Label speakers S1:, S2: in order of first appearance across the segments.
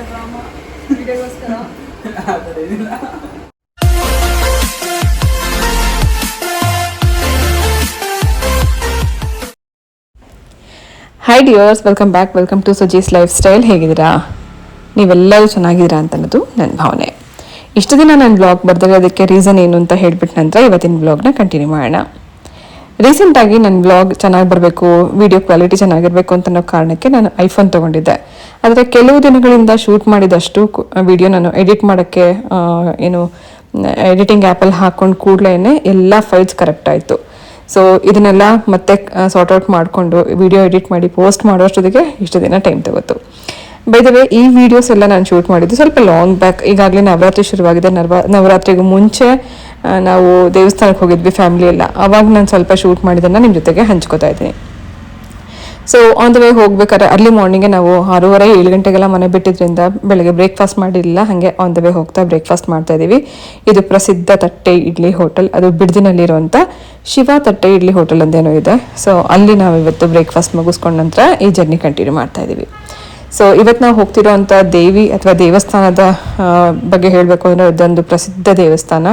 S1: Drama ವಿಡಿಯೋಗೋಸ್ಕರ
S2: ಆ ಥರ ಏನಿಲ್ಲ.
S1: Hi dears, welcome to Suji's lifestyle. ಹೇಗಿದ್ದೀರಾ? ನೀವೆಲ್ಲರೂ ಚೆನ್ನಾಗಿದ್ದೀರಾ ಅಂತ ಅನ್ನೋದು ನನ್ನ ಭಾವನೆ. ಇಷ್ಟು ದಿನ ನಾನು ಬ್ಲಾಗ್ ಬರ್ದಿರೋದಕ್ಕೆ ರೀಸನ್ ಏನು ಅಂತ ಹೇಳ್ಬಿಟ್ಟು ನಂತರ ಇವತ್ತಿನ ಬ್ಲಾಗ್ನ ಕಂಟಿನ್ಯೂ ಮಾಡೋಣ. ರೀಸೆಂಟಾಗಿ ನನ್ನ ಬ್ಲಾಗ್ ಚೆನ್ನಾಗಿ ಬರಬೇಕು, ವಿಡಿಯೋ ಕ್ವಾಲಿಟಿ ಚೆನ್ನಾಗಿರಬೇಕು ಅಂತ ಅನ್ನೋ ಕಾರಣಕ್ಕೆ ನಾನು ಐಫೋನ್ ತೊಗೊಂಡಿದ್ದೆ. ಆದರೆ ಕೆಲವು ದಿನಗಳಿಂದ ಶೂಟ್ ಮಾಡಿದಷ್ಟು ವಿಡಿಯೋ ನಾನು ಎಡಿಟ್ ಮಾಡೋಕ್ಕೆ ಎಡಿಟಿಂಗ್ ಆ್ಯಪಲ್ಲಿ ಹಾಕ್ಕೊಂಡು ಕೂಡಲೇ ಎಲ್ಲ ಫೈಲ್ಸ್ ಕರೆಕ್ಟ್ ಆಯಿತು. ಸೊ ಇದನ್ನೆಲ್ಲ ಮತ್ತೆ ಸಾರ್ಟ್ ಔಟ್ ಮಾಡಿಕೊಂಡು ವಿಡಿಯೋ ಎಡಿಟ್ ಮಾಡಿ ಪೋಸ್ಟ್ ಮಾಡೋಷ್ಟೊತ್ತಿಗೆ ಇಷ್ಟು ದಿನ ಟೈಮ್ ತಗೋತು. ಬೈ ದ ವೇ, ಈ ವಿಡಿಯೋಸ್ ಎಲ್ಲ ನಾನು ಶೂಟ್ ಮಾಡಿದ್ದು ಸ್ವಲ್ಪ ಲಾಂಗ್ ಬ್ಯಾಕ್. ಈಗಾಗಲೇ ನವರಾತ್ರಿ ಶುರುವಾಗಿದೆ. ನವರಾತ್ರಿಗೂ ಮುಂಚೆ ನಾವು ದೇವಸ್ಥಾನಕ್ಕೆ ಹೋಗಿದ್ವಿ ಫ್ಯಾಮಿಲಿ ಎಲ್ಲ. ಅವಾಗ ನಾನು ಸ್ವಲ್ಪ ಶೂಟ್ ಮಾಡಿದ್ದನ್ನು ನಿಮ್ಮ ಜೊತೆಗೆ ಹಂಚ್ಕೋತಾ ಇದ್ದೀನಿ. ಸೊ ಆನ್ ದ ವೇ ಹೋಗ್ಬೇಕಾದ್ರೆ ಅರ್ಲಿ ಮಾರ್ನಿಂಗೆ ನಾವು 6:30-7 ಗಂಟೆಗೆಲ್ಲ ಮನೆ ಬಿಟ್ಟಿದ್ರಿಂದ ಬೆಳಗ್ಗೆ ಬ್ರೇಕ್ಫಾಸ್ಟ್ ಮಾಡಿರಲಿಲ್ಲ. ಹಾಗೆ ಆನ್ ದ ವೇ ಹೋಗ್ತಾ ಬ್ರೇಕ್ಫಾಸ್ಟ್ ಮಾಡ್ತಾ ಇದ್ದೀವಿ. ಇದು ಪ್ರಸಿದ್ಧ ತಟ್ಟೆ ಇಡ್ಲಿ ಹೋಟೆಲ್, ಅದು ಬಿಡದಿನಲ್ಲಿರುವಂಥ ಶಿವ ತಟ್ಟೆ ಇಡ್ಲಿ ಹೋಟೆಲ್ ಅಂದೇನೋ ಇದೆ. ಸೊ ಅಲ್ಲಿ ನಾವು ಇವತ್ತು ಬ್ರೇಕ್ಫಾಸ್ಟ್ ಮುಗಿಸ್ಕೊಂಡ ನಂತರ ಈ ಜರ್ನಿ ಕಂಟಿನ್ಯೂ ಮಾಡ್ತಾ ಇದ್ದೀವಿ. ಸೊ ಇವತ್ತು ನಾವು ಹೋಗ್ತಿರೋವಂಥ ದೇವಿ ಅಥವಾ ದೇವಸ್ಥಾನದ ಬಗ್ಗೆ ಹೇಳಬೇಕು ಅಂದರೆ ಅದೊಂದು ಪ್ರಸಿದ್ಧ ದೇವಸ್ಥಾನ,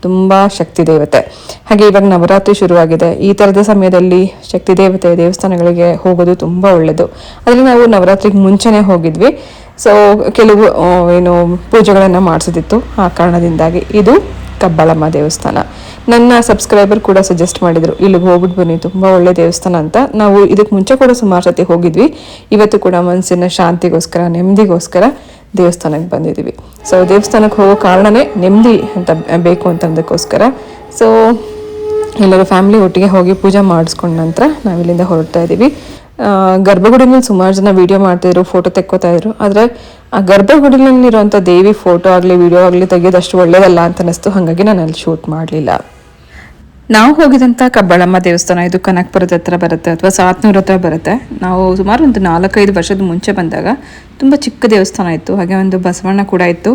S1: ತುಂಬ ಶಕ್ತಿ ದೇವತೆ. ಹಾಗೆ ಇವಾಗ ನವರಾತ್ರಿ ಶುರುವಾಗಿದೆ. ಈ ಥರದ ಸಮಯದಲ್ಲಿ ಶಕ್ತಿ ದೇವತೆ ದೇವಸ್ಥಾನಗಳಿಗೆ ಹೋಗೋದು ತುಂಬ ಒಳ್ಳೆಯದು. ಅದರಲ್ಲಿ ನಾವು ನವರಾತ್ರಿಗೆ ಮುಂಚೆನೇ ಹೋಗಿದ್ವಿ. ಸೊ ಕೆಲವು ಪೂಜೆಗಳನ್ನು ಮಾಡಿಸೋದಿತ್ತು. ಆ ಕಾರಣದಿಂದಾಗಿ ಇದು ಕಬ್ಬಾಳಮ್ಮ ದೇವಸ್ಥಾನ. ನನ್ನ ಸಬ್ಸ್ಕ್ರೈಬರ್ ಕೂಡ ಸಜೆಸ್ಟ್ ಮಾಡಿದರು, ಇಲ್ಲಿಗೆ ಹೋಗ್ಬಿಟ್ಟು ಬನ್ನಿ, ತುಂಬ ಒಳ್ಳೆ ದೇವಸ್ಥಾನ ಅಂತ. ನಾವು ಇದಕ್ಕೆ ಮುಂಚೆ ಕೂಡ ಸುಮಾರು ಸತಿ ಹೋಗಿದ್ವಿ. ಇವತ್ತು ಕೂಡ ಮನಸ್ಸಿನ ಶಾಂತಿಗೋಸ್ಕರ, ನೆಮ್ಮದಿಗೋಸ್ಕರ ದೇವಸ್ಥಾನಕ್ಕೆ ಬಂದಿದ್ದೀವಿ. ಸೊ ದೇವಸ್ಥಾನಕ್ಕೆ ಹೋಗೋ ಕಾರಣನೇ ನೆಮ್ಮದಿ ಅಂತ ಬೇಕು ಅಂತಂದಕ್ಕೋಸ್ಕರ. ಸೊ ಎಲ್ಲರೂ ಫ್ಯಾಮಿಲಿ ಒಟ್ಟಿಗೆ ಹೋಗಿ ಪೂಜೆ ಮಾಡಿಸ್ಕೊಂಡ ನಂತರ ನಾವಿಲ್ಲಿಂದ ಹೊರಡ್ತಾ ಇದ್ದೀವಿ. ಗರ್ಭಗುಡಿನಲ್ಲಿ ಸುಮಾರು ಜನ ವೀಡಿಯೋ ಮಾಡ್ತಾಯಿದ್ರು, ಫೋಟೋ ತೆಕ್ಕೋತಾ ಇದ್ರು. ಆದರೆ ಆ ಗರ್ಭಗುಡಿನಲ್ಲಿರುವಂಥ ದೇವಿ ಫೋಟೋ ಆಗಲಿ ವಿಡಿಯೋ ಆಗಲಿ ತೆಗೆಯೋದಷ್ಟು ಒಳ್ಳೆಯದಲ್ಲ ಅಂತ ಅನ್ನಿಸ್ತು. ಹಾಗಾಗಿ ನಾನು ಅಲ್ಲಿ ಶೂಟ್ ಮಾಡಲಿಲ್ಲ. ನಾವು ಹೋಗಿದಂಥ ಕಬ್ಬಾಳಮ್ಮ ದೇವಸ್ಥಾನ ಇದು ಕನಕಪುರದ ಹತ್ರ ಬರುತ್ತೆ, ಅಥವಾ ಸಾತ್ನೂರ ಹತ್ರ ಬರುತ್ತೆ. ನಾವು ಸುಮಾರು ಒಂದು 4-5 ವರ್ಷದ ಮುಂಚೆ ಬಂದಾಗ ತುಂಬ ಚಿಕ್ಕ ದೇವಸ್ಥಾನ ಇತ್ತು. ಹಾಗೆ ಒಂದು ಬಸವಣ್ಣ ಕೂಡ ಇತ್ತು.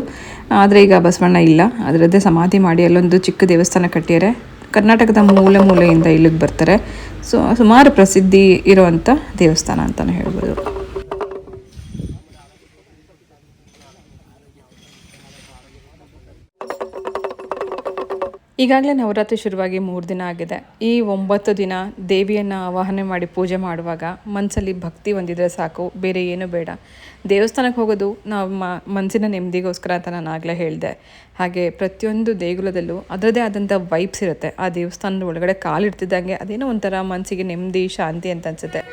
S1: ಆದರೆ ಈಗ ಬಸವಣ್ಣ ಇಲ್ಲ, ಅದರದ್ದೇ ಸಮಾಧಿ ಮಾಡಿ ಅಲ್ಲೊಂದು ಚಿಕ್ಕ ದೇವಸ್ಥಾನ ಕಟ್ಟಿದ್ದಾರೆ. ಕರ್ನಾಟಕದ ಮೂಲೆಯಿಂದ ಇಲ್ಲಿಗೆ ಬರ್ತಾರೆ. ಸೊ ಸುಮಾರು ಪ್ರಸಿದ್ಧಿ ಇರುವಂಥ ದೇವಸ್ಥಾನ ಅಂತಲೇ ಹೇಳ್ಬೋದು. ಈಗಾಗಲೇ ನವರಾತ್ರಿ ಶುರುವಾಗಿ 3 ದಿನ ಆಗಿದೆ. ಈ 9 ದಿನ ದೇವಿಯನ್ನು ಆವಾಹನೆ ಮಾಡಿ ಪೂಜೆ ಮಾಡುವಾಗ ಮನಸ್ಸಲ್ಲಿ ಭಕ್ತಿ ಹೊಂದಿದ್ರೆ ಸಾಕು, ಬೇರೆ ಏನೂ ಬೇಡ. ದೇವಸ್ಥಾನಕ್ಕೆ ಹೋಗೋದು ನಾವು ಮನಸ್ಸಿನ ನೆಮ್ಮದಿಗೋಸ್ಕರ ಅಂತ ನಾನು ಆಗಲೇ ಹೇಳಿದೆ. ಹಾಗೆ ಪ್ರತಿಯೊಂದು ದೇಗುಲದಲ್ಲೂ ಅದರದ್ದೇ ಆದಂಥ ವೈಬ್ಸ್ ಇರುತ್ತೆ. ಆ ದೇವಸ್ಥಾನದ ಒಳಗಡೆ ಕಾಲಿಡ್ತಿದ್ದಂಗೆ ಅದೇನೋ ಒಂಥರ ಮನಸ್ಸಿಗೆ ನೆಮ್ಮದಿ, ಶಾಂತಿ ಅಂತ ಅನಿಸುತ್ತೆ.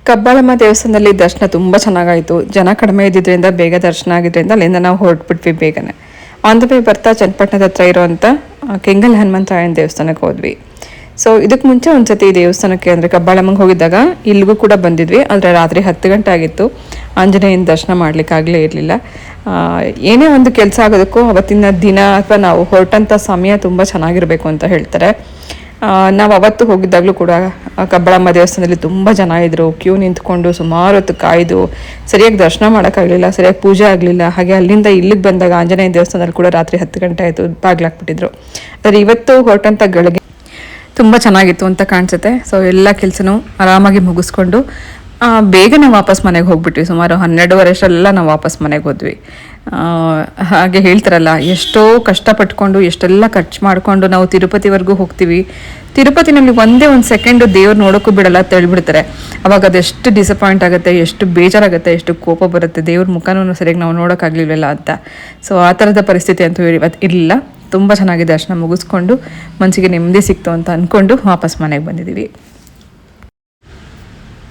S1: ಕಬ್ಬಾಳಮ್ಮ ದೇವಸ್ಥಾನದಲ್ಲಿ ದರ್ಶನ ತುಂಬ ಚೆನ್ನಾಗಾಯಿತು. ಜನ ಕಡಿಮೆ ಇದ್ದಿದ್ದರಿಂದ ಬೇಗ ದರ್ಶನ ಆಗಿದ್ದರಿಂದ ಅಲ್ಲಿಂದ ನಾವು ಹೊರಟ್ಬಿಟ್ವಿ ಬೇಗನೆ. ಆನ್ ದ ವೇ ಬರ್ತಾ ಚನ್ನಪಟ್ಟಣದ ಹತ್ರ ಇರುವಂಥ ಕೆಂಗಲ್ ಹನುಮಂತರಾಯನ ದೇವಸ್ಥಾನಕ್ಕೆ ಹೋದ್ವಿ. ಸೊ ಇದಕ್ಕೆ ಮುಂಚೆ ಒಂದು ಸತಿ ದೇವಸ್ಥಾನಕ್ಕೆ ಅಂದರೆ ಕಬ್ಬಾಳಮ್ಮಂಗೆ ಹೋಗಿದ್ದಾಗ ಇಲ್ಲಿಗೂ ಕೂಡ ಬಂದಿದ್ವಿ. ಆದರೆ ರಾತ್ರಿ 10 ಗಂಟೆ ಆಗಿತ್ತು. ಆಂಜನೇಯನ ದರ್ಶನ ಮಾಡಲಿಕ್ಕಾಗಲೇ ಇರಲಿಲ್ಲ. ಏನೇ ಒಂದು ಕೆಲಸ ಆಗೋದಕ್ಕೂ ಅವತ್ತಿನ ದಿನ ಅಥವಾ ನಾವು ಹೊರಟಂಥ ಸಮಯ ತುಂಬ ಚೆನ್ನಾಗಿರಬೇಕು ಅಂತ ಹೇಳ್ತಾರೆ. ನಾವು ಅವತ್ತು ಹೋಗಿದ್ದಾಗಲೂ ಕೂಡ ಕಬ್ಬಾಳಮ್ಮ ದೇವಸ್ಥಾನದಲ್ಲಿ ತುಂಬ ಜನ ಇದ್ದರು. ಕ್ಯೂ ನಿಂತ್ಕೊಂಡು ಸುಮಾರು ಹೊತ್ತು ಕಾಯ್ದು ಸರಿಯಾಗಿ ದರ್ಶನ ಮಾಡೋಕ್ಕಾಗಲಿಲ್ಲ, ಸರಿಯಾಗಿ ಪೂಜೆ ಆಗಲಿಲ್ಲ. ಹಾಗೆ ಅಲ್ಲಿಂದ ಇಲ್ಲಿಗೆ ಬಂದಾಗ ಆಂಜನೇಯ ದೇವಸ್ಥಾನದಲ್ಲಿ ಕೂಡ ರಾತ್ರಿ 10 ಗಂಟೆ ಆಯಿತು, ಬಾಗಿಲಾಕ್ಬಿಟ್ಟಿದ್ರು. ಆದರೆ ಇವತ್ತು ಹೊರಟಂಥ ಗಳಿಗೆ ತುಂಬ ಚೆನ್ನಾಗಿತ್ತು ಅಂತ ಕಾಣಿಸುತ್ತೆ. ಸೊ ಎಲ್ಲ ಕೆಲಸನೂ ಆರಾಮಾಗಿ ಮುಗಿಸ್ಕೊಂಡು ಬೇಗನೆ ವಾಪಸ್ ಮನೆಗೆ ಹೋಗ್ಬಿಟ್ವಿ. ಸುಮಾರು 12:30 ನಾವು ವಾಪಸ್ ಮನೆಗೆ ಹೋದ್ವಿ. ಹಾಗೆ ಹೇಳ್ತಾರಲ್ಲ, ಎಷ್ಟೋ ಕಷ್ಟಪಟ್ಕೊಂಡು ಎಷ್ಟೆಲ್ಲ ಖರ್ಚು ಮಾಡಿಕೊಂಡು ನಾವು ತಿರುಪತಿವರೆಗೂ ಹೋಗ್ತೀವಿ. ತಿರುಪತಿನಲ್ಲಿ ಒಂದೇ ಒಂದು ಸೆಕೆಂಡು ದೇವ್ರು ನೋಡೋಕ್ಕೂ ಬಿಡಲ್ಲ, ತಳ್ಳಿಬಿಡ್ತಾರೆ. ಅವಾಗ ಅದೆಷ್ಟು ಡಿಸಪಾಯಿಂಟ್ ಆಗುತ್ತೆ, ಎಷ್ಟು ಬೇಜಾರಾಗುತ್ತೆ, ಎಷ್ಟು ಕೋಪ ಬರುತ್ತೆ, ದೇವ್ರ ಮುಖನೂ ಸರಿಯಾಗಿ ನಾವು ನೋಡೋಕ್ಕಾಗಲಿಲ್ಲ ಅಂತ. ಸೊ ಆ ಥರದ ಪರಿಸ್ಥಿತಿ ಅಂತೂ ಇವತ್ತು ಇರಲಿಲ್ಲ. ತುಂಬ ಚೆನ್ನಾಗಿ ದರ್ಶನ ಮುಗಿಸ್ಕೊಂಡು ಮನಸ್ಸಿಗೆ ನೆಮ್ಮದಿ ಸಿಕ್ತು ಅಂತ ಅಂದ್ಕೊಂಡು ವಾಪಸ್ ಮನೆಗೆ ಬಂದಿದ್ದೀವಿ.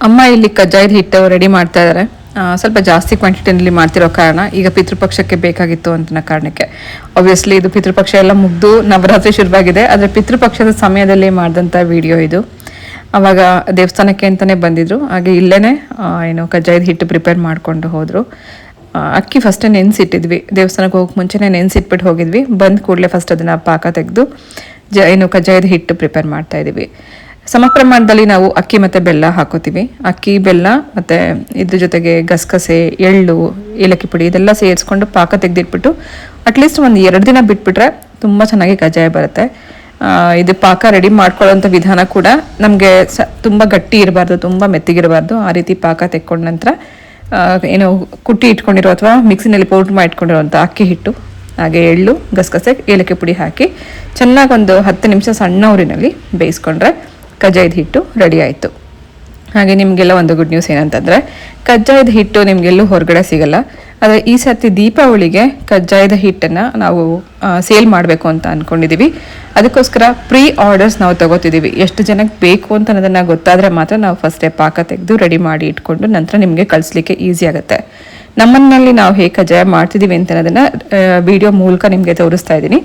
S1: ಅಮ್ಮ ಇಲ್ಲಿ ಕಜ್ಜಾಯದ ಹಿಟ್ಟು ರೆಡಿ ಮಾಡ್ತಾ ಇದ್ದಾರೆ. ಸ್ವಲ್ಪ ಜಾಸ್ತಿ ಕ್ವಾಂಟಿಟಿನಲ್ಲಿ ಮಾಡ್ತಿರೋ ಕಾರಣ ಈಗ ಪಿತೃಪಕ್ಷಕ್ಕೆ ಬೇಕಾಗಿತ್ತು ಅಂತ ಕಾರಣಕ್ಕೆ. ಆಬ್ವಿಯಸ್ಲಿ ಇದು ಪಿತೃಪಕ್ಷ ಎಲ್ಲ ಮುಗಿದು ನವರಾತ್ರಿ ಶುರುವಾಗಿದೆ. ಆದರೆ ಪಿತೃಪಕ್ಷದ ಸಮಯದಲ್ಲಿ ಮಾಡಿದಂಥ ವಿಡಿಯೋ ಇದು. ಆವಾಗ ದೇವಸ್ಥಾನಕ್ಕೆ ಅಂತಲೇ ಬಂದಿದ್ರು. ಹಾಗೆ ಇಲ್ಲೇ ಕಜ್ಜಾಯದ ಹಿಟ್ಟು ಪ್ರಿಪೇರ್ ಮಾಡಿಕೊಂಡು ಹೋದರು. ಅಕ್ಕಿ ಫಸ್ಟೇ ನೆನೆಸಿಟ್ಟಿದ್ವಿ. ದೇವಸ್ಥಾನಕ್ಕೆ ಹೋಗಕ್ಕೆ ಮುಂಚೆನೇ ನೆನೆಸಿಟ್ಬಿಟ್ಟು ಹೋಗಿದ್ವಿ. ಬಂದ ಕೂಡಲೇ ಫಸ್ಟ್ ಅದನ್ನು ಪಾಕ ತೆಗೆದು ಕಜ್ಜಾಯದ ಹಿಟ್ಟು ಪ್ರಿಪೇರ್ ಮಾಡ್ತಾಯಿದ್ವಿ. ಸಮ ಪ್ರಮಾಣದಲ್ಲಿ ನಾವು ಅಕ್ಕಿ ಮತ್ತು ಬೆಲ್ಲ ಹಾಕೋತೀವಿ. ಅಕ್ಕಿ, ಬೆಲ್ಲ ಮತ್ತು ಇದ್ರ ಜೊತೆಗೆ ಗಸಗಸೆ, ಎಳ್ಳು, ಏಲಕ್ಕಿ ಪುಡಿ ಇದೆಲ್ಲ ಸೇರಿಸ್ಕೊಂಡು ಪಾಕ ತೆಗೆದಿಟ್ಬಿಟ್ಟು ಅಟ್ಲೀಸ್ಟ್ ಒಂದು 2 ದಿನ ಬಿಟ್ಬಿಟ್ರೆ ತುಂಬ ಚೆನ್ನಾಗಿ ಕಜ್ಜಾಯ ಬರುತ್ತೆ. ಇದು ಪಾಕ ರೆಡಿ ಮಾಡ್ಕೊಳ್ಳೋಂಥ ವಿಧಾನ ಕೂಡ ನಮಗೆ ತುಂಬ ಗಟ್ಟಿ ಇರಬಾರ್ದು, ತುಂಬ ಮೆತ್ತಗಿರಬಾರ್ದು. ಆ ರೀತಿ ಪಾಕ ತೆಕ್ಕೊಂಡ ನಂತರ ಏನು ಕುಟ್ಟಿ ಇಟ್ಕೊಂಡಿರೋ ಅಥವಾ ಮಿಕ್ಸಿನಲ್ಲಿ ಪೌಡ್ರ್ ಮಾಡಿ ಇಟ್ಕೊಂಡಿರೋಂಥ ಅಕ್ಕಿ ಹಿಟ್ಟು, ಹಾಗೆ ಎಳ್ಳು, ಗಸಗಸೆ, ಏಲಕ್ಕಿ ಪುಡಿ ಹಾಕಿ ಚೆನ್ನಾಗಿ ಒಂದು 10 ನಿಮಿಷ ಸಣ್ಣ ಊರಿನಲ್ಲಿ ಬೇಯಿಸ್ಕೊಂಡ್ರೆ ಕಜ್ಜಾಯದ ಹಿಟ್ಟು ರೆಡಿ ಆಯಿತು. ಹಾಗೆ ನಿಮಗೆಲ್ಲ ಒಂದು ಗುಡ್ ನ್ಯೂಸ್ ಏನಂತಂದರೆ, ಕಜ್ಜಾಯದ ಹಿಟ್ಟು ನಿಮಗೆಲ್ಲೂ ಹೊರಗಡೆ ಸಿಗಲ್ಲ. ಆದರೆ ಈ ಸರ್ತಿ ದೀಪಾವಳಿಗೆ ಕಜ್ಜಾಯದ ಹಿಟ್ಟನ್ನು ನಾವು ಸೇಲ್ ಮಾಡಬೇಕು ಅಂತ ಅಂದ್ಕೊಂಡಿದ್ದೀವಿ. ಅದಕ್ಕೋಸ್ಕರ ಪ್ರೀ ಆರ್ಡರ್ಸ್ ನಾವು ತಗೋತಿದ್ದೀವಿ. ಎಷ್ಟು ಜನಕ್ಕೆ ಬೇಕು ಅಂತ ಅನ್ನೋದನ್ನು ಗೊತ್ತಾದರೆ ಮಾತ್ರ ನಾವು ಫಸ್ಟೇ ಪಾಕ ತೆಗೆದು ರೆಡಿ ಮಾಡಿ ಇಟ್ಕೊಂಡು ನಂತರ ನಿಮಗೆ ಕಳಿಸ್ಲಿಕ್ಕೆ ಈಸಿ ಆಗುತ್ತೆ. ನಮ್ಮನ್ನಲ್ಲಿ ನಾವು ಹೇಗೆ ಕಜ್ಜಾಯ ಮಾಡ್ತಿದ್ದೀವಿ ಅಂತ ಅನ್ನೋದನ್ನು ವಿಡಿಯೋ ಮೂಲಕ ನಿಮಗೆ ತೋರಿಸ್ತಾ ಇದ್ದೀನಿ.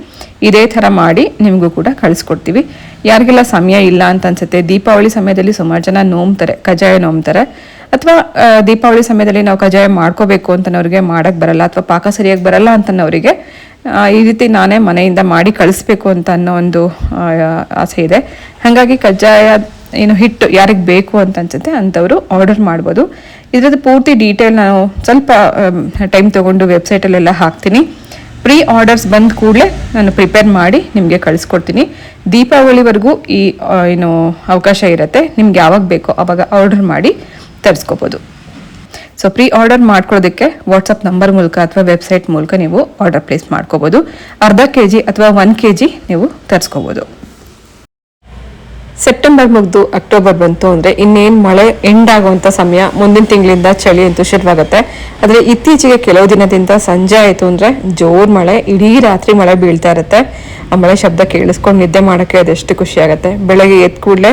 S1: ಇದೇ ಥರ ಮಾಡಿ ನಿಮಗೂ ಕೂಡ ಕಳಿಸ್ಕೊಡ್ತೀವಿ. ಯಾರಿಗೆಲ್ಲ ಸಮಯ ಇಲ್ಲ ಅಂತ ಅನ್ಸುತ್ತೆ, ದೀಪಾವಳಿ ಸಮಯದಲ್ಲಿ ಸುಮಾರು ಜನ ನೋಮ್ತಾರೆ, ಕಜ್ಜಾಯ ನೋಮ್ತಾರೆ, ಅಥವಾ ದೀಪಾವಳಿ ಸಮಯದಲ್ಲಿ ನಾವು ಕಜ್ಜಾಯ ಮಾಡ್ಕೋಬೇಕು ಅಂತನವ್ರಿಗೆ ಮಾಡೋಕ್ಕೆ ಬರಲ್ಲ, ಅಥವಾ ಪಾಕ ಸರಿಯಾಗಿ ಬರಲ್ಲ ಅಂತನವರಿಗೆ ಈ ರೀತಿ ನಾನೇ ಮನೆಯಿಂದ ಮಾಡಿ ಕಳಿಸ್ಬೇಕು ಅಂತ ಅನ್ನೋ ಒಂದು ಆಸೆ ಇದೆ. ಹಾಗಾಗಿ ಕಜ್ಜಾಯ ಏನು ಹಿಟ್ಟು ಯಾರಿಗೆ ಬೇಕು ಅಂತ ಅನ್ಸುತ್ತೆ ಅಂಥವರು ಆರ್ಡರ್ ಮಾಡ್ಬೋದು. ಇದ್ರದ್ದು ಪೂರ್ತಿ ಡೀಟೇಲ್ ನಾನು ಸ್ವಲ್ಪ ಟೈಮ್ ತೊಗೊಂಡು ವೆಬ್ಸೈಟಲ್ಲೆಲ್ಲ ಹಾಕ್ತೀನಿ. ಪ್ರೀ ಆರ್ಡರ್ಸ್ ಬಂದ ಕೂಡಲೇ ನಾನು ಪ್ರಿಪೇರ್ ಮಾಡಿ ನಿಮಗೆ ಕಳಿಸ್ಕೊಡ್ತೀನಿ. ದೀಪಾವಳಿವರೆಗೂ ಈ ಏನು ಅವಕಾಶ ಇರುತ್ತೆ. ನಿಮ್ಗೆ ಯಾವಾಗ ಬೇಕೋ ಆವಾಗ ಆರ್ಡರ್ ಮಾಡಿ ತರಿಸ್ಕೋಬೋದು. ಸೊ ಪ್ರೀ ಆರ್ಡರ್ ಮಾಡ್ಕೊಳ್ಳೋದಕ್ಕೆ ವಾಟ್ಸಪ್ ನಂಬರ್ ಮೂಲಕ ಅಥವಾ ವೆಬ್ಸೈಟ್ ಮೂಲಕ ನೀವು ಆರ್ಡರ್ ಪ್ಲೇಸ್ ಮಾಡ್ಕೋಬೋದು. ಅರ್ಧ kg ಅಥವಾ 1 kg ನೀವು ತರಿಸ್ಕೋಬೋದು. ಸೆಪ್ಟೆಂಬರ್ ಮುಗಿದು ಅಕ್ಟೋಬರ್ ಬಂತು ಅಂದರೆ ಇನ್ನೇನು ಮಳೆ ಎಂಡ್ ಆಗುವಂಥ ಸಮಯ. ಮುಂದಿನ ತಿಂಗಳಿಂದ ಚಳಿ ಅಂತೂ ಶುರುವಾಗುತ್ತೆ. ಆದರೆ ಇತ್ತೀಚೆಗೆ ಕೆಲವು ದಿನದಿಂದ ಸಂಜೆ ಆಯಿತು ಅಂದರೆ ಜೋರು ಮಳೆ, ಇಡೀ ರಾತ್ರಿ ಮಳೆ ಬೀಳ್ತಾ ಇರುತ್ತೆ. ಆ ಮಳೆ ಶಬ್ದ ಕೇಳಿಸ್ಕೊಂಡು ನಿದ್ದೆ ಮಾಡೋಕ್ಕೆ ಅದೆಷ್ಟು ಖುಷಿ ಆಗುತ್ತೆ. ಬೆಳಗ್ಗೆ ಎದ್ದ ಕೂಡಲೇ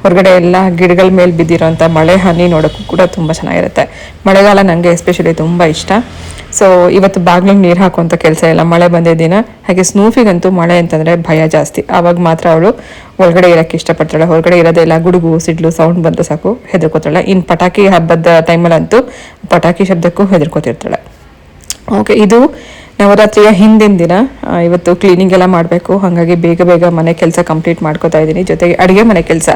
S1: ಹೊರಗಡೆ ಎಲ್ಲ ಗಿಡಗಳ ಮೇಲೆ ಬಿದ್ದಿರೋಂಥ ಮಳೆ ಹನಿ ನೋಡೋಕ್ಕೂ ಕೂಡ ತುಂಬ ಚೆನ್ನಾಗಿರುತ್ತೆ. ಮಳೆಗಾಲ ನನಗೆ ಎಸ್ಪೆಷಲಿ ತುಂಬ ಇಷ್ಟ. ಸೊ ಇವತ್ತು ಬಾಗ್ಲಿಗೆ ನೀರು ಹಾಕುವಂಥ ಕೆಲಸ ಇಲ್ಲ, ಮಳೆ ಬಂದಿದ್ದ ದಿನ. ಹಾಗೆ ಸ್ನೂಫಿಗಂತೂ ಮಳೆ ಅಂತಂದರೆ ಭಯ ಜಾಸ್ತಿ. ಆವಾಗ ಮಾತ್ರ ಅವಳು ಒಳಗಡೆ ಇರೋಕ್ಕೆ ಇಷ್ಟಪಡ್ತಾಳೆ. ಹೊರಗಡೆ ಇರೋದೆಲ್ಲ ಗುಡುಗು ಸಿಡ್ಲು ಸೌಂಡ್ ಬಂದರೂ ಸಾಕು ಹೆದರ್ಕೋತಾಳೆ. ಇನ್ನು ಪಟಾಕಿ ಹಬ್ಬದ ಟೈಮಲ್ಲಂತೂ ಪಟಾಕಿ ಶಬ್ದಕ್ಕೂ ಹೆದರ್ಕೋತಿರ್ತಾಳೆ. ಓಕೆ, ಇದು ನವರಾತ್ರಿಯ ಹಿಂದಿನ ದಿನ. ಇವತ್ತು ಕ್ಲೀನಿಂಗ್ ಎಲ್ಲ ಮಾಡಬೇಕು. ಹಾಗಾಗಿ ಬೇಗ ಬೇಗ ಮನೆ ಕೆಲಸ ಕಂಪ್ಲೀಟ್ ಮಾಡ್ಕೋತಾ ಇದ್ದೀನಿ. ಜೊತೆಗೆ ಅಡುಗೆ ಮನೆ ಕೆಲಸ,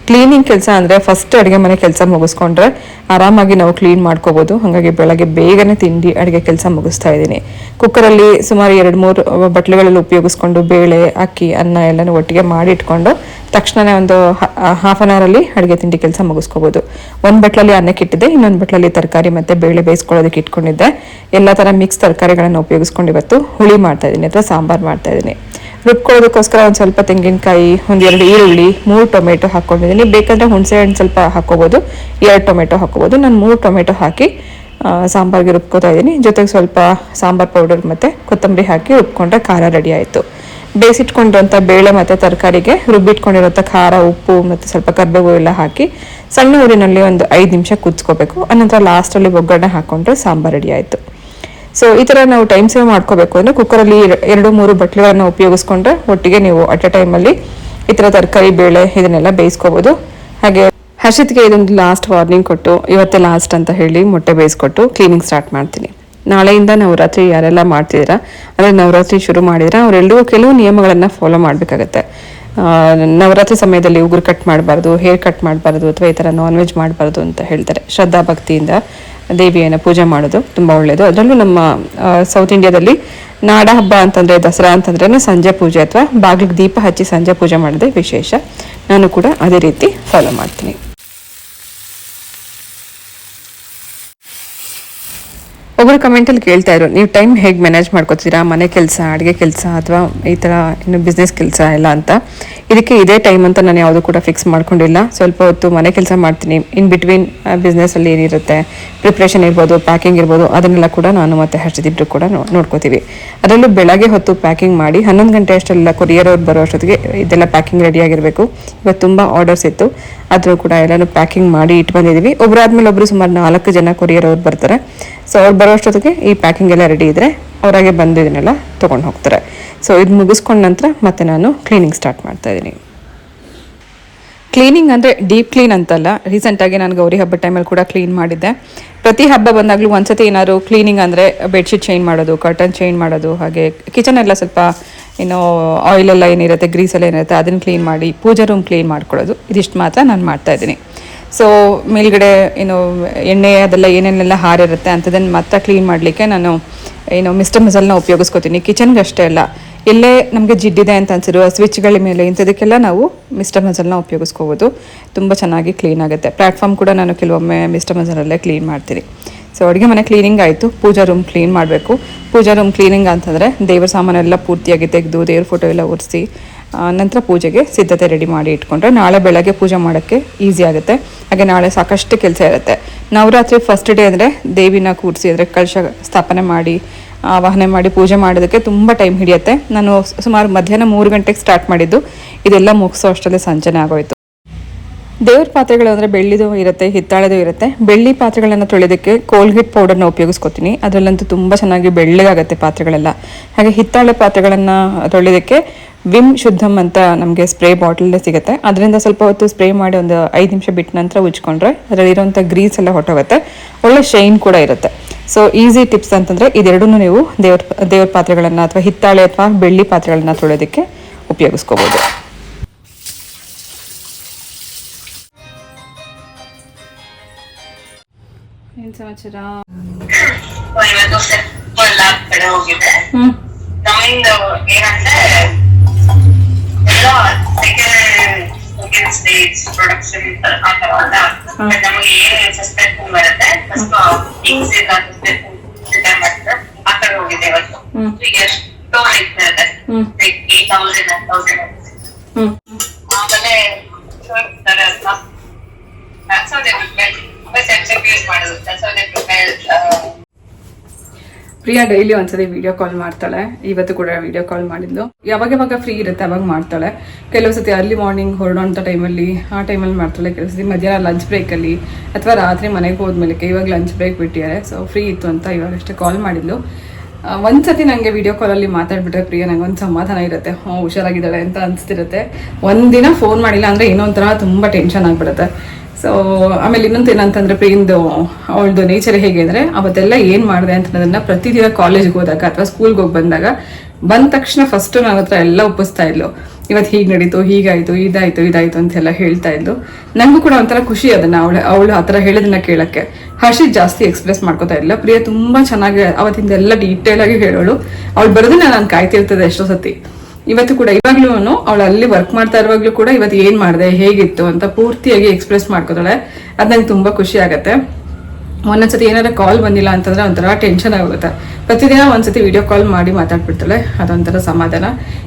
S1: ಕ್ಲೀನಿಂಗ್ ಕೆಲಸ ಅಂದರೆ ಫಸ್ಟ್ ಅಡುಗೆ ಮನೆ ಕೆಲಸ ಮುಗಿಸ್ಕೊಂಡ್ರೆ ಆರಾಮಾಗಿ ನಾವು ಕ್ಲೀನ್ ಮಾಡ್ಕೋಬೋದು. ಹಾಗಾಗಿ ಬೆಳಗ್ಗೆ ಬೇಗನೆ ತಿಂಡಿ ಅಡುಗೆ ಕೆಲಸ ಮುಗಿಸ್ತಾ ಇದ್ದೀನಿ. ಕುಕ್ಕರಲ್ಲಿ ಸುಮಾರು 2-3 ಬಟ್ಲುಗಳಲ್ಲಿ ಉಪಯೋಗಿಸ್ಕೊಂಡು ಬೇಳೆ, ಅಕ್ಕಿ, ಅನ್ನ ಎಲ್ಲನೂ ಒಟ್ಟಿಗೆ ಮಾಡಿ ಇಟ್ಕೊಂಡು ತಕ್ಷಣವೇ ಒಂದು ಹಾಫ್ ಆನ್ ಅವರಲ್ಲಿ ಅಡುಗೆ ತಿಂಡಿ ಕೆಲಸ ಮುಗಿಸ್ಕೋಬೋದು. ಒಂದು ಬಟ್ಲಲ್ಲಿ ಅನ್ನಕ್ಕೆ ಇಟ್ಟಿದ್ದೆ, ಇನ್ನೊಂದು ಬಟ್ಲಲ್ಲಿ ತರಕಾರಿ ಮತ್ತು ಬೇಳೆ ಬೇಯಿಸ್ಕೊಳ್ಳೋದಕ್ಕೆ ಇಟ್ಕೊಂಡಿದ್ದೆ. ಎಲ್ಲ ಥರ ಮಿಕ್ಸ್ ತರಕಾರಿಗಳನ್ನು ಉಪಯೋಗಿಸ್ಕೊಂಡು ಇವತ್ತು ಹುಳಿ ಮಾಡ್ತಾ ಇದ್ದೀನಿ ಅಥವಾ ಸಾಂಬಾರು ಮಾಡ್ತಾ ಇದ್ದೀನಿ. ರುಬ್ಕೊಳ್ಳೋದಕ್ಕೋಸ್ಕರ ಒಂದು ಸ್ವಲ್ಪ ತೆಂಗಿನಕಾಯಿ, 1-2 ಈರುಳ್ಳಿ, 3 ಟೊಮೆಟೊ ಹಾಕ್ಕೊಂಡಿದ್ದೀನಿ. ಬೇಕಂದರೆ ಹುಣಸೆ ಹಣ್ಣು ಸ್ವಲ್ಪ ಹಾಕ್ಕೋಬೋದು, 2 ಟೊಮೆಟೊ ಹಾಕ್ಕೋಬೋದು. ನಾನು 3 ಟೊಮೆಟೊ ಹಾಕಿ ಸಾಂಬಾರಿಗೆ ರುಬ್ಕೋತಾ ಇದ್ದೀನಿ. ಜೊತೆಗೆ ಸ್ವಲ್ಪ ಸಾಂಬಾರು ಪೌಡರ್ ಮತ್ತು ಕೊತ್ತಂಬರಿ ಹಾಕಿ ರುಬ್ಕೊಂಡ್ರೆ ಖಾರ ರೆಡಿ ಆಯಿತು. ಬೇಯಿಸಿಟ್ಕೊಂಡಿರೋಂಥ ಬೇಳೆ ಮತ್ತು ತರಕಾರಿಗೆ ರುಬ್ಬಿಟ್ಕೊಂಡಿರೋಂಥ ಖಾರ, ಉಪ್ಪು ಮತ್ತು ಸ್ವಲ್ಪ ಕರಿಬೇವು ಎಲ್ಲ ಹಾಕಿ ಸಣ್ಣ ಊರಿನಲ್ಲಿ ಒಂದು 5 ನಿಮಿಷ ಕುದಿಸ್ಕೋಬೇಕು. ಅನಂತರ ಲಾಸ್ಟಲ್ಲಿ ಒಗ್ಗರಣೆ ಹಾಕ್ಕೊಂಡ್ರೆ ಸಾಂಬಾರು ರೆಡಿ ಆಯಿತು. ಸೊ ಈ ಥರ ನಾವು ಟೈಮ್ ಸೇವ್ ಮಾಡ್ಕೋಬೇಕು ಅಂದರೆ ಕುಕ್ಕರಲ್ಲಿ 2-3 ಬಟ್ಲುಗಳನ್ನು ಉಪಯೋಗಿಸ್ಕೊಂಡ್ರೆ ಒಟ್ಟಿಗೆ ನೀವು ಅಟ್ ಎ ಟೈಮಲ್ಲಿ ಈ ಥರ ತರಕಾರಿ, ಬೇಳೆ ಇದನ್ನೆಲ್ಲ ಬೇಯಿಸ್ಕೋಬೋದು. ಹಾಗೆ ಹರ್ಷಿತ್ಗೆ ಇದೊಂದು ಲಾಸ್ಟ್ ವಾರ್ನಿಂಗ್ ಕೊಟ್ಟು ಇವತ್ತೇ ಲಾಸ್ಟ್ ಅಂತ ಹೇಳಿ ಮೊಟ್ಟೆ ಬೇಯಿಸ್ಕೊಟ್ಟು ಕ್ಲೀನಿಂಗ್ ಸ್ಟಾರ್ಟ್ ಮಾಡ್ತೀನಿ. ನಾಳೆಯಿಂದ ನವರಾತ್ರಿ ಯಾರೆಲ್ಲ ಮಾಡ್ತಿದ್ದೀರಾ, ಅಂದರೆ ನವರಾತ್ರಿ ಶುರು ಮಾಡಿದ್ರೆ ಅವರೆಲ್ಲರೂ ಕೆಲವು ನಿಯಮಗಳನ್ನು ಫಾಲೋ ಮಾಡಬೇಕಾಗತ್ತೆ. ನವರಾತ್ರಿ ಸಮಯದಲ್ಲಿ ಉಗುರು ಕಟ್ ಮಾಡಬಾರ್ದು, ಹೇರ್ ಕಟ್ ಮಾಡಬಾರ್ದು, ಅಥವಾ ಈ ಥರ ನಾನ್ ವೆಜ್ ಮಾಡಬಾರ್ದು ಅಂತ ಹೇಳ್ತಾರೆ. ಶ್ರದ್ಧಾ ಭಕ್ತಿಯಿಂದ ದೇವಿಯನ್ನು ಪೂಜೆ ಮಾಡೋದು ತುಂಬ ಒಳ್ಳೆಯದು. ಅದರಲ್ಲೂ ನಮ್ಮ ಸೌತ್ ಇಂಡಿಯಾದಲ್ಲಿ ನಾಡ ಹಬ್ಬ ಅಂತಂದರೆ, ದಸರಾ ಅಂತಂದ್ರೆ ಸಂಜೆ ಪೂಜೆ ಅಥವಾ ಬಾಗಿಲಿಗೆ ದೀಪ ಹಚ್ಚಿ ಸಂಜೆ ಪೂಜೆ ಮಾಡೋದೇ ವಿಶೇಷ. ನಾನು ಕೂಡ ಅದೇ ರೀತಿ ಫಾಲೋ ಮಾಡ್ತೀನಿ. ಒಬ್ಬರು ಕಮೆಂಟಲ್ಲಿ ಕೇಳ್ತಾ ಇದ್ರು, ನೀವು ಟೈಮ್ ಹೇಗೆ ಮ್ಯಾನೇಜ್ ಮಾಡ್ಕೋತೀರಾ, ಮನೆ ಕೆಲಸ, ಅಡುಗೆ ಕೆಲಸ ಅಥವಾ ಈ ಥರ ಇನ್ನು ಬಿಸ್ನೆಸ್ ಕೆಲಸ ಎಲ್ಲ ಅಂತ. ಇದಕ್ಕೆ ಇದೇ ಟೈಮ್ ಅಂತ ನಾನು ಯಾವುದು ಕೂಡ ಫಿಕ್ಸ್ ಮಾಡ್ಕೊಂಡಿಲ್ಲ. ಸ್ವಲ್ಪ ಹೊತ್ತು ಮನೆ ಕೆಲಸ ಮಾಡ್ತೀನಿ, ಇನ್ ಬಿಟ್ವೀನ್ ಬಿಸ್ನೆಸ್ಸಲ್ಲಿ ಏನಿರುತ್ತೆ ಪ್ರಿಪ್ರೇಷನ್ ಇರ್ಬೋದು, ಪ್ಯಾಕಿಂಗ್ ಇರ್ಬೋದು, ಅದನ್ನೆಲ್ಲ ಕೂಡ ನಾನು ಮತ್ತು ಹರ್ಷಿದಿಬ್ರು ಕೂಡ ನೋಡ್ಕೋತೀವಿ. ಅದರಲ್ಲೂ ಬೆಳಗ್ಗೆ ಹೊತ್ತು ಪ್ಯಾಕಿಂಗ್ ಮಾಡಿ 11 ಗಂಟೆ ಅಷ್ಟೆಲ್ಲ ಕೊರಿಯರ್ ಅವ್ರು ಬರೋ ಅಷ್ಟೊತ್ತಿಗೆ ಇದೆಲ್ಲ ಪ್ಯಾಕಿಂಗ್ ರೆಡಿ ಆಗಿರಬೇಕು. ಇವತ್ತು ತುಂಬ ಆರ್ಡರ್ಸ್ ಇತ್ತು, ಆದರೂ ಕೂಡ ಎಲ್ಲನೂ ಪ್ಯಾಕಿಂಗ್ ಮಾಡಿ ಇಟ್ಟು ಬಂದಿದ್ದೀವಿ. ಒಬ್ಬರಾದ್ಮೇಲೆ ಒಬ್ಬರು ಸುಮಾರು 4 ಜನ ಕೊರಿಯರ್ ಅವ್ರು ಬರ್ತಾರೆ. ಸೊ ಅವ್ರು ಬರೋ ಅಷ್ಟೊತ್ತಿಗೆ ಈ ಪ್ಯಾಕಿಂಗ್ ಎಲ್ಲ ರೆಡಿ ಇದ್ದರೆ ಅವರಾಗೆ ಬಂದು ಇದನ್ನೆಲ್ಲ ತೊಗೊಂಡು ಹೋಗ್ತಾರೆ. ಸೊ ಇದು ಮುಗಿಸ್ಕೊಂಡ ನಂತರ ಮತ್ತೆ ನಾನು ಕ್ಲೀನಿಂಗ್ ಸ್ಟಾರ್ಟ್ ಮಾಡ್ತಾ ಇದ್ದೀನಿ. ಕ್ಲೀನಿಂಗ್ ಅಂದರೆ ಡೀಪ್ ಕ್ಲೀನ್ ಅಂತಲ್ಲ. ರೀಸೆಂಟಾಗಿ ನಾನು ಗೌರಿ ಹಬ್ಬದ ಟೈಮಲ್ಲಿ ಕೂಡ ಕ್ಲೀನ್ ಮಾಡಿದ್ದೆ. ಪ್ರತಿ ಹಬ್ಬ ಬಂದಾಗಲೂ ಒಂದ್ಸತಿ ಏನಾದ್ರು ಕ್ಲೀನಿಂಗ್ ಅಂದರೆ ಬೆಡ್ಶೀಟ್ ಚೇಂಜ್ ಮಾಡೋದು, ಕರ್ಟನ್ ಚೇಂಜ್ ಮಾಡೋದು, ಹಾಗೆ ಕಿಚನ್ ಎಲ್ಲ ಸ್ವಲ್ಪ ಏನೋ ಆಯಿಲೆಲ್ಲ ಏನಿರುತ್ತೆ, ಗ್ರೀಸೆಲ್ಲ ಏನಿರುತ್ತೆ ಅದನ್ನು ಕ್ಲೀನ್ ಮಾಡಿ ಪೂಜಾ ರೂಮ್ ಕ್ಲೀನ್ ಮಾಡ್ಕೊಳ್ಳೋದು, ಇದಿಷ್ಟು ಮಾತ್ರ ನಾನು ಮಾಡ್ತಾಯಿದ್ದೀನಿ. ಸೊ ಮೇಲ್ಗಡೆ ಏನು ಎಣ್ಣೆ ಅದೆಲ್ಲ ಏನೇನೆಲ್ಲ ಹಾರಿರುತ್ತೆ ಅಂಥದ್ದನ್ನು ಮಾತ್ರ ಕ್ಲೀನ್ ಮಾಡಲಿಕ್ಕೆ ನಾನು ಏನು ಮಿಸ್ಟರ್ ಮಜಲ್ನ ಉಪಯೋಗಿಸ್ಕೊತೀನಿ. ಕಿಚನ್ಗೆ ಅಷ್ಟೇ ಅಲ್ಲ, ಎಲ್ಲೇ ನಮಗೆ ಜಿಡ್ಡಿದೆ ಅಂತ ಅನ್ಸಿರುವ ಸ್ವಿಚ್ಗಳ ಮೇಲೆ ಇಂಥದಕ್ಕೆಲ್ಲ ನಾವು ಮಿಸ್ಟರ್ ಮಜಲ್ನ ಉಪಯೋಗಿಸ್ಕೋಬೋದು. ತುಂಬ ಚೆನ್ನಾಗಿ ಕ್ಲೀನ್ ಆಗುತ್ತೆ. ಪ್ಲ್ಯಾಟ್ಫಾರ್ಮ್ ಕೂಡ ನಾನು ಕೆಲವೊಮ್ಮೆ ಮಿಸ್ಟರ್ ಮಜಲಲ್ಲೇ ಕ್ಲೀನ್ ಮಾಡ್ತೀನಿ. ಸೊ ಅಡುಗೆ ಮನೆ ಕ್ಲೀನಿಂಗ್ ಆಯಿತು, ಪೂಜಾ ರೂಮ್ ಕ್ಲೀನ್ ಮಾಡಬೇಕು. ಪೂಜಾ ರೂಮ್ ಕ್ಲೀನಿಂಗ್ ಅಂತಂದರೆ ದೇವರ ಸಾಮಾನೆಲ್ಲ ಪೂರ್ತಿಯಾಗಿ ತೆಗೆದು ದೇವ್ರ ಫೋಟೋ ಎಲ್ಲ ಒರೆಸಿ ನಂತರ ಪೂಜೆಗೆ ಸಿದ್ಧತೆ ರೆಡಿ ಮಾಡಿ ಇಟ್ಕೊಂಡ್ರೆ ನಾಳೆ ಬೆಳಗ್ಗೆ ಪೂಜೆ ಮಾಡೋಕ್ಕೆ ಈಸಿ ಆಗುತ್ತೆ. ಹಾಗೆ ನಾಳೆ ಸಾಕಷ್ಟು ಕೆಲಸ ಇರುತ್ತೆ. ನವರಾತ್ರಿ ಫಸ್ಟ್ ಡೇ ಅಂದರೆ ದೇವಿನ ಕೂರಿಸಿ ಅಂದರೆ ಕಳಶ ಸ್ಥಾಪನೆ ಮಾಡಿ ಆವಾಹನೆ ಮಾಡಿ ಪೂಜೆ ಮಾಡೋದಕ್ಕೆ ತುಂಬ ಟೈಮ್ ಹಿಡಿಯುತ್ತೆ. ನಾನು ಸುಮಾರು ಮಧ್ಯಾಹ್ನ 3 ಗಂಟೆಗೆ ಸ್ಟಾರ್ಟ್ ಮಾಡಿದ್ದು, ಇದೆಲ್ಲ ಮುಗಿಸೋ ಅಷ್ಟರಲ್ಲಿ ಸಂಜೆನೇ ಆಗೋಯಿತು. ದೇವ್ರ ಪಾತ್ರೆಗಳು ಅಂದರೆ ಬೆಳ್ಳಿದು ಇರುತ್ತೆ, ಹಿತ್ತಾಳೆದು ಇರುತ್ತೆ. ಬೆಳ್ಳಿ ಪಾತ್ರೆಗಳನ್ನು ತೊಳೆಯೋದಕ್ಕೆ ಕೋಲ್ಗೇಟ್ ಪೌಡರ್ನ ಉಪಯೋಗಿಸ್ಕೊತೀನಿ. ಅದರಲ್ಲಂತೂ ತುಂಬ ಚೆನ್ನಾಗಿ ಬೆಳ್ಳಗಾಗುತ್ತೆ ಪಾತ್ರೆಗಳೆಲ್ಲ. ಹಾಗೆ ಹಿತ್ತಾಳೆ ಪಾತ್ರೆಗಳನ್ನು ತೊಳೆಯೋದಕ್ಕೆ ವಿಮ್ ಶುದ್ಧಮ್ ಅಂತ ನಮಗೆ ಸ್ಪ್ರೇ ಬಾಟಲಲ್ಲೇ ಸಿಗುತ್ತೆ. ಅದರಿಂದ ಸ್ವಲ್ಪ ಹೊತ್ತು ಸ್ಪ್ರೇ ಮಾಡಿ ಒಂದು 5 ನಿಮಿಷ ಬಿಟ್ಟು ನಂತರ ಉಜ್ಕೊಂಡ್ರೆ ಅದರಲ್ಲಿರೋಂಥ ಗ್ರೀಸ್ ಎಲ್ಲ ಹೊಟ್ಟೋಗುತ್ತೆ, ಒಳ್ಳೆ ಶೈನ್ ಕೂಡ ಇರುತ್ತೆ. ಸೊ ಈಸಿ ಟಿಪ್ಸ್ ಅಂತಂದರೆ ಇದೆರಡೂ ನೀವು ದೇವ್ರ ಪಾತ್ರೆಗಳನ್ನು ಅಥವಾ ಹಿತ್ತಾಳೆ ಅಥವಾ ಬೆಳ್ಳಿ ಪಾತ್ರೆಗಳನ್ನು ತೊಳೆಯೋದಕ್ಕೆ ಉಪಯೋಗಿಸ್ಕೋಬೋದು. ಏನು ಸಮಾಚಾರ?
S2: ಕಡೆ ಹೋಗಿದೆ. ನಮ್ಮಿಂದ ಏನಂದ್ರೆ ಎಲ್ಲ ಸೆಕೆಂಡ್ ಸ್ಟೇಜ್ ಪ್ರೊಡಕ್ಷನ್ ಆ ತರ ಅಲ್ಲ. ನಮಗೆ ಏನ್ ಸಸ್ಪೆಕ್ಟ್ ಬರುತ್ತೆ ಫಸ್ಟ್ ಥಿಂಗ್ಸ್ ಇಲ್ಲ ಮಾಡ್ತಾರೆ ಆ ಕಡೆ ಹೋಗಿದೆ ಇವತ್ತು. ಎಷ್ಟೋ ಇರ್ತದೆ 8,000 ಆಮೇಲೆ
S1: ಪ್ರಿಯಾ ಡೈಲಿ ಒಂದ್ಸರಿ ವಿಡಿಯೋ ಕಾಲ್ ಮಾಡ್ತಾಳೆ. ಇವತ್ತು ಕೂಡ ವಿಡಿಯೋ ಕಾಲ್ ಮಾಡಿದ್ಲು. ಯಾವಾಗ ಫ್ರೀ ಇರುತ್ತೆ ಅವಾಗ ಮಾಡ್ತಾಳೆ. ಕೆಲವು ಸತಿ ಅರ್ಲಿ ಮಾರ್ನಿಂಗ್ ಹೊರಡೋಂಥ ಟೈಮಲ್ಲಿ ಆ ಟೈಮಲ್ಲಿ ಮಾಡ್ತಾಳೆ. ಕೆಲವು ಸತಿ ಮಧ್ಯಾಹ್ನ ಲಂಚ್ ಬ್ರೇಕಲ್ಲಿ ಅಥವಾ ರಾತ್ರಿ ಮನೆಗೆ ಹೋದ್ಮೇಲೆ. ಇವಾಗ ಲಂಚ್ ಬ್ರೇಕ್ ಬಿಟ್ಟಿದ್ದಾರೆ, ಸೊ ಫ್ರೀ ಇತ್ತು ಅಂತ ಇವಾಗಷ್ಟೇ ಕಾಲ್ ಮಾಡಿದ್ಲು. ಒಂದ್ಸತಿ ನನಗೆ ವಿಡಿಯೋ ಕಾಲಲ್ಲಿ ಮಾತಾಡ್ಬಿಟ್ರೆ ಪ್ರಿಯಾ ನಂಗೆ ಒಂದು ಸಮಾಧಾನ ಇರುತ್ತೆ, ಹುಷಾರಾಗಿದ್ದಾಳೆ ಅಂತ ಅನಿಸ್ತಿರುತ್ತೆ. ಒಂದಿನ ಫೋನ್ ಮಾಡಿಲ್ಲ ಅಂದರೆ ಇನ್ನೊಂಥರ ತುಂಬ ಟೆನ್ಷನ್ ಆಗಿಬಿಡುತ್ತೆ. ಸೊ ಆಮೇಲೆ ಇನ್ನೊಂದು ಏನಂತಂದರೆ ಪ್ರಿಯಿಂದ ಅವಳದು ನೇಚರ್ ಹೇಗೆ ಅಂದರೆ ಅವತ್ತೆಲ್ಲ ಏನು ಮಾಡಿದೆ ಅಂತನ್ನೋದನ್ನು ಪ್ರತಿದಿನ ಕಾಲೇಜ್ಗೆ ಹೋದಾಗ ಅಥವಾ ಸ್ಕೂಲ್ಗೆ ಹೋಗಿ ಬಂದ ತಕ್ಷಣ ಫಸ್ಟು ನನ್ನ ಹತ್ರ ಎಲ್ಲ ಒಪ್ಪಿಸ್ತಾ ಇದ್ಲು. ಇವತ್ತು ಹೀಗೆ ನಡೀತು, ಹೀಗಾಯಿತು, ಇದಾಯಿತು ಅಂತೆಲ್ಲ ಹೇಳ್ತಾ ಇದ್ಲು. ನನಗೂ ಕೂಡ ಒಂಥರ ಖುಷಿ ಅದನ್ನು ಅವಳು ಆ ಥರ ಹೇಳಿದನ್ನ ಕೇಳೋಕ್ಕೆ. ಹರ್ಷಿತ್ ಜಾಸ್ತಿ ಎಕ್ಸ್ಪ್ರೆಸ್ ಮಾಡ್ಕೋತಾ ಇಲ್ಲ. ಪ್ರಿಯಾ ತುಂಬ ಚೆನ್ನಾಗಿ ಅವತ್ತಿಂದ ಎಲ್ಲ ಡೀಟೇಲಾಗಿ ಹೇಳೋಳು. ಅವಳು ಬರೋದನ್ನ ನಾನು ಕಾಯ್ತಿರ್ತದೆ ಎಷ್ಟೋ ಸತಿ. ಇವತ್ತು ಕೂಡ ಇವಾಗ್ಲೂ ಅವಳು ಅಲ್ಲಿ ವರ್ಕ್ ಮಾಡ್ತಾ ಇರುವಾಗ್ಲೂ ಕೂಡ ಇವತ್ತು ಏನ್ ಮಾಡಿದೆ, ಹೇಗಿತ್ತು ಅಂತ ಪೂರ್ತಿಯಾಗಿ ಎಕ್ಸ್ಪ್ರೆಸ್ ಮಾಡ್ಕೋತಾಳೆ. ಅದು ನಂಗೆ ತುಂಬಾ ಖುಷಿ ಆಗತ್ತೆ. ಒಂದೊಂದ್ಸತಿ ಏನಾದ್ರು ಕಾಲ್ ಬಂದಿಲ್ಲ ಅಂತಂದ್ರೆ ಒಂಥರ ಟೆನ್ಷನ್ ಆಗುತ್ತೆ. ಪ್ರತಿದಿನ ಒಂದ್ಸತಿ ವಿಡಿಯೋ ಕಾಲ್ ಮಾಡಿ ಮಾತಾಡ್ಬಿಡ್ತಾಳೆ, ಅದೊಂಥರ ಸಮಾಧಾನ.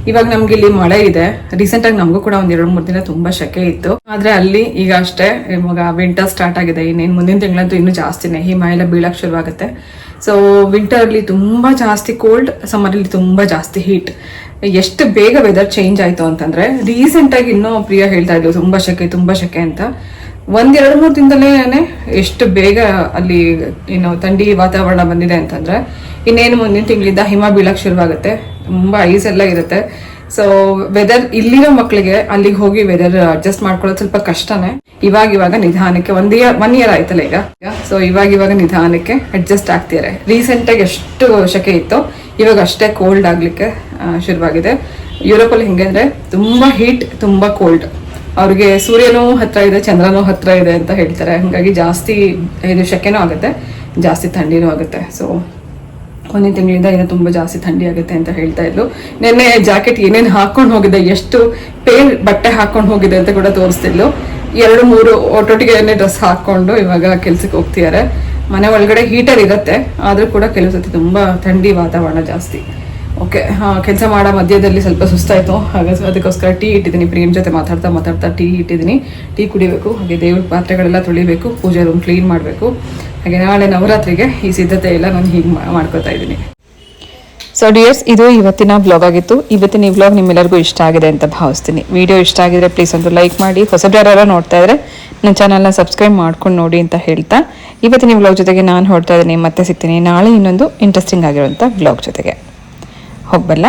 S1: ಇವಾಗ ನಮ್ಗೆ ಇಲ್ಲಿ ಮಳೆ ಇದೆ. ರೀಸೆಂಟ್ ಆಗಿ ನಮಗೂ ಕೂಡ 1-2-3 ದಿನ ತುಂಬಾ ಶೆಕೆ ಇತ್ತು. ಆದ್ರೆ ಅಲ್ಲಿ ಈಗ ಅಷ್ಟೇ ಇವಾಗ ವಿಂಟರ್ ಸ್ಟಾರ್ಟ್ ಆಗಿದೆ. ಇನ್ನೇನು ಮುಂದಿನ ತಿಂಗಳಂತೂ ಇನ್ನೂ ಜಾಸ್ತಿನೇ ಹಿಮ ಎಲ್ಲ ಬೀಳಕ್ ಶುರುವಾಗುತ್ತೆ. ಸೊ ವಿಂಟರ್ಲಿ ತುಂಬಾ ಜಾಸ್ತಿ ಕೋಲ್ಡ್, ಸಮ್ಮರಲ್ಲಿ ತುಂಬಾ ಜಾಸ್ತಿ ಹೀಟ್. ಎಷ್ಟು ಬೇಗ ವೆದರ್ ಚೇಂಜ್ ಆಯ್ತು ಅಂತಂದ್ರೆ ರೀಸೆಂಟ್ ಆಗಿ ಇನ್ನೂ ಪ್ರಿಯಾ ಹೇಳ್ತಾ ಇದ್ಲು ತುಂಬಾ ಶೆಕೆ ಅಂತ. 1-2-3 ದಿನದಲ್ಲೇ ಎಷ್ಟು ಬೇಗ ಅಲ್ಲಿ ಏನು ಥಂಡಿ ವಾತಾವರಣ ಬಂದಿದೆ ಅಂತಂದ್ರೆ ಇನ್ನೇನು ಮುಂದಿನ ತಿಂಗಳಿಂದ ಹಿಮ ಬೀಳಕ್ ಶುರುವಾಗುತ್ತೆ. ತುಂಬಾ ಐಸ್ ಎಲ್ಲ ಇರುತ್ತೆ. ಸೊ ವೆದರ್ ಇಲ್ಲಿರೋ ಮಕ್ಕಳಿಗೆ ಅಲ್ಲಿಗೆ ಹೋಗಿ ವೆದರ್ ಅಡ್ಜಸ್ಟ್ ಮಾಡ್ಕೊಳ್ಳೋದು ಸ್ವಲ್ಪ ಕಷ್ಟನೇ. ಇವಾಗ ನಿಧಾನಕ್ಕೆ 1 ಇಯರ್ ಆಯ್ತಲ್ಲ ಈಗ. ಸೊ ಇವಾಗ ನಿಧಾನಕ್ಕೆ ಅಡ್ಜಸ್ಟ್ ಆಗ್ತಿದ್ದಾರೆ. ರೀಸೆಂಟ್ ಆಗಿ ಎಷ್ಟು ಶೆಕೆ ಇತ್ತು ಇವಾಗ ಅಷ್ಟೇ ಕೋಲ್ಡ್ ಆಗ್ಲಿಕ್ಕೆ ಶುರುವಾಗಿದೆ. ಯುರೋಪಲ್ಲಿ ಹೆಂಗೆ ಅಂದ್ರೆ ತುಂಬಾ ಹೀಟ್, ತುಂಬಾ ಕೋಲ್ಡ್. ಅವ್ರಿಗೆ ಸೂರ್ಯನೂ ಹತ್ರ ಇದೆ, ಚಂದ್ರನೂ ಹತ್ರ ಇದೆ ಅಂತ ಹೇಳ್ತಾರೆ. ಹಾಗಾಗಿ ಜಾಸ್ತಿ ಇದು ಶೆಕೆನೂ ಆಗುತ್ತೆ, ಜಾಸ್ತಿ ಥಂಡಿನೂ ಆಗುತ್ತೆ. ಸೊ ಒಂದೇ ತಿಂಗಳಿಂದ ಇನ್ನು ತುಂಬ ಜಾಸ್ತಿ ಥಂಡಿ ಆಗುತ್ತೆ ಅಂತ ಹೇಳ್ತಾ ಇದ್ಲು. ನಿನ್ನೆ ಜಾಕೆಟ್ ಏನೇನು ಹಾಕೊಂಡು ಹೋಗಿದೆ, ಎಷ್ಟು ಪೇರ್ ಬಟ್ಟೆ ಹಾಕೊಂಡು ಹೋಗಿದೆ ಅಂತ ಕೂಡ ತೋರಿಸ್ತಿದ್ಲು. 2-3 ಒಟ್ಟೊಟ್ಟಿಗೆ ಡ್ರೆಸ್ ಹಾಕೊಂಡು ಇವಾಗ ಕೆಲ್ಸಕ್ಕೆ ಹೋಗ್ತಿದ್ದಾರೆ. ಮನೆ ಒಳಗಡೆ ಹೀಟರ್ ಇರುತ್ತೆ, ಆದ್ರೂ ಕೂಡ ಕೆಲವು ಸತಿ ತುಂಬಾ ಥಂಡಿ ವಾತಾವರಣ ಜಾಸ್ತಿ. ಓಕೆ, ಕೆಲಸ ಮಾಡೋ ಮಧ್ಯದಲ್ಲಿ ಸ್ವಲ್ಪ ಸುಸ್ತಾಯಿತು. ಹಾಗಾಗಿ ಅದಕ್ಕೋಸ್ಕರ ಟೀ ಇಟ್ಟಿದ್ದೀನಿ. ಪ್ರೇಮ್ ಜೊತೆ ಮಾತಾಡ್ತಾ ಟೀ ಇಟ್ಟಿದ್ದೀನಿ. ಟೀ ಕುಡಿಬೇಕು, ಹಾಗೆ ದೇವ್ರ ಪಾತ್ರೆಗಳೆಲ್ಲ ತೊಳಿಬೇಕು, ಪೂಜೆ ರೂಮ್ ಕ್ಲೀನ್ ಮಾಡಬೇಕು. ಹಾಗೆ ನಾಳೆ ನವರಾತ್ರಿಗೆ ಈ ಸಿದ್ಧತೆ ಎಲ್ಲ ನಾನು ಹೀಗೆ ಮಾಡ್ಕೋತಾ ಇದ್ದೀನಿ. ಸೊ ಡಿಯರ್ಸ್, ಇದು ಇವತ್ತಿನ ಬ್ಲಾಗ್ ಆಗಿತ್ತು. ಇವತ್ತಿನ ಈ ಬ್ಲಾಗ್ ನಿಮ್ಮೆಲ್ಲರಿಗೂ ಇಷ್ಟ ಆಗಿದೆ ಅಂತ ಭಾವಿಸ್ತೀನಿ. ವಿಡಿಯೋ ಇಷ್ಟ ಆಗಿದ್ರೆ ಪ್ಲೀಸ್ ಒಂದು ಲೈಕ್ ಮಾಡಿ. ಹೊಸಬ್ರು ನೋಡ್ತಾ ಇದ್ರೆ ನನ್ನ ಚಾನಲ್ನ ಸಬ್ಸ್ಕ್ರೈಬ್ ಮಾಡ್ಕೊಂಡು ನೋಡಿ ಅಂತ ಹೇಳ್ತಾ ಇವತ್ತಿನ ಬ್ಲಾಗ್ ಜೊತೆಗೆ ನಾನು ಹೊರಡ್ತಾ ಇದ್ದೀನಿ. ಮತ್ತೆ ಸಿಗ್ತೀನಿ ನಾಳೆ ಇನ್ನೊಂದು ಇಂಟ್ರೆಸ್ಟಿಂಗ್ ಆಗಿರುವಂಥ ಬ್ಲಾಗ್ ಜೊತೆಗೆ. ಹೋಗ್ಬಲ್ಲ.